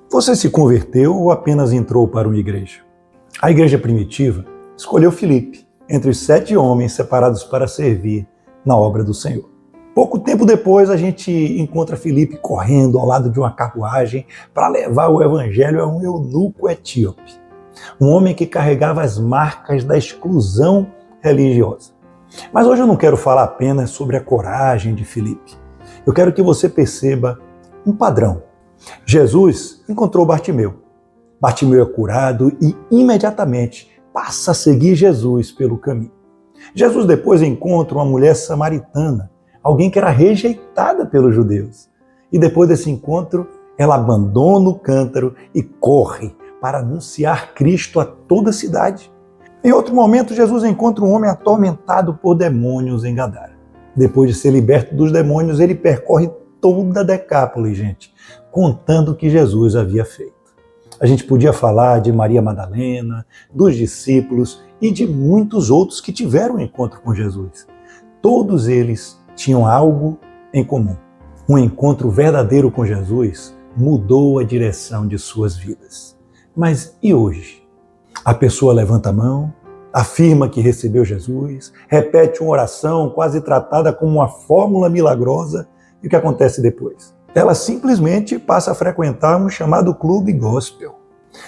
Você se converteu ou apenas entrou para uma igreja? A igreja primitiva escolheu Filipe entre os 7 homens separados para servir na obra do Senhor. Pouco tempo depois, a gente encontra Filipe correndo ao lado de uma carruagem para levar o evangelho a um eunuco etíope, um homem que carregava as marcas da exclusão religiosa. Mas hoje eu não quero falar apenas sobre a coragem de Filipe. Eu quero que você perceba um padrão. Jesus encontrou Bartimeu. Bartimeu é curado e imediatamente passa a seguir Jesus pelo caminho. Jesus depois encontra uma mulher samaritana, alguém que era rejeitada pelos judeus. E depois desse encontro, ela abandona o cântaro e corre para anunciar Cristo a toda a cidade. Em outro momento, Jesus encontra um homem atormentado por demônios em Gadara. Depois de ser liberto dos demônios, ele percorre toda a Decápolis, gente, contando o que Jesus havia feito. A gente podia falar de Maria Madalena, dos discípulos e de muitos outros que tiveram um encontro com Jesus. Todos eles tinham algo em comum. Um encontro verdadeiro com Jesus mudou a direção de suas vidas. Mas e hoje? A pessoa levanta a mão, afirma que recebeu Jesus, repete uma oração quase tratada como uma fórmula milagrosa, e o que acontece depois? Ela simplesmente passa a frequentar um chamado clube gospel.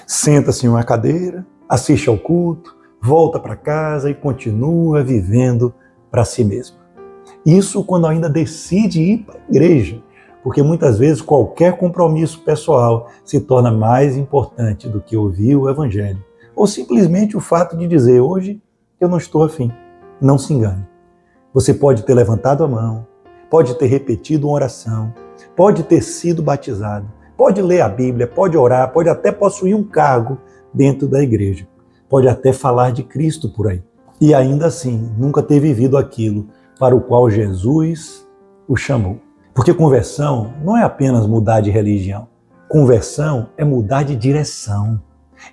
Senta-se em uma cadeira, assiste ao culto, volta para casa e continua vivendo para si mesma. Isso quando ainda decide ir para a igreja, porque muitas vezes qualquer compromisso pessoal se torna mais importante do que ouvir o evangelho. Ou simplesmente o fato de dizer, hoje eu não estou afim. Não se engane. Você pode ter levantado a mão, pode ter repetido uma oração, pode ter sido batizado, pode ler a Bíblia, pode orar, pode até possuir um cargo dentro da igreja, pode até falar de Cristo por aí. E ainda assim, nunca ter vivido aquilo para o qual Jesus o chamou. Porque conversão não é apenas mudar de religião. Conversão é mudar de direção.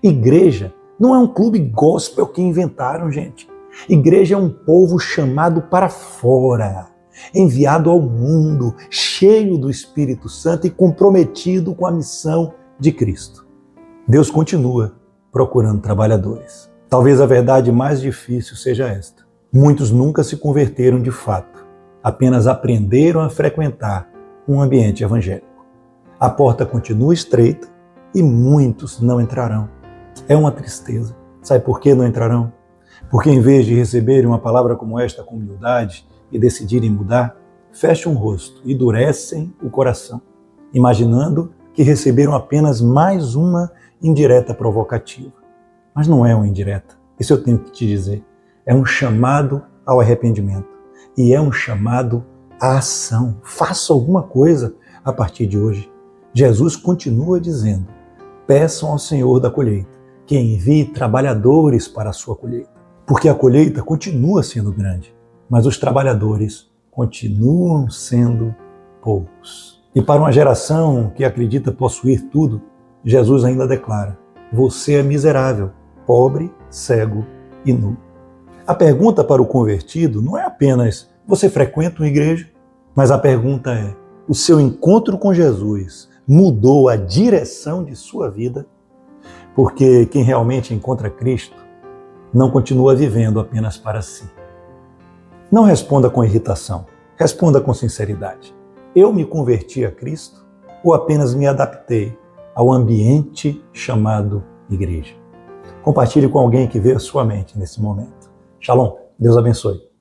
Igreja não é um clube gospel que inventaram, gente. Igreja é um povo chamado para fora, enviado ao mundo, cheio do Espírito Santo e comprometido com a missão de Cristo. Deus continua procurando trabalhadores. Talvez a verdade mais difícil seja esta. Muitos nunca se converteram de fato, apenas aprenderam a frequentar um ambiente evangélico. A porta continua estreita e muitos não entrarão. É uma tristeza. Sabe por que não entrarão? Porque em vez de receberem uma palavra como esta com humildade e decidirem mudar, fecham o rosto e endurecem o coração, imaginando que receberam apenas mais uma indireta provocativa. Mas não é uma indireta, isso eu tenho que te dizer. É um chamado ao arrependimento e é um chamado à ação. Faça alguma coisa a partir de hoje. Jesus continua dizendo, peçam ao Senhor da colheita que envie trabalhadores para a sua colheita. Porque a colheita continua sendo grande, mas os trabalhadores continuam sendo poucos. E para uma geração que acredita possuir tudo, Jesus ainda declara, você é miserável, pobre, cego e nu. A pergunta para o convertido não é apenas, você frequenta uma igreja? Mas a pergunta é, o seu encontro com Jesus mudou a direção de sua vida? Porque quem realmente encontra Cristo não continua vivendo apenas para si. Não responda com irritação, responda com sinceridade. Eu me converti a Cristo ou apenas me adaptei ao ambiente chamado igreja? Compartilhe com alguém que vê a sua mente nesse momento. Shalom, Deus abençoe.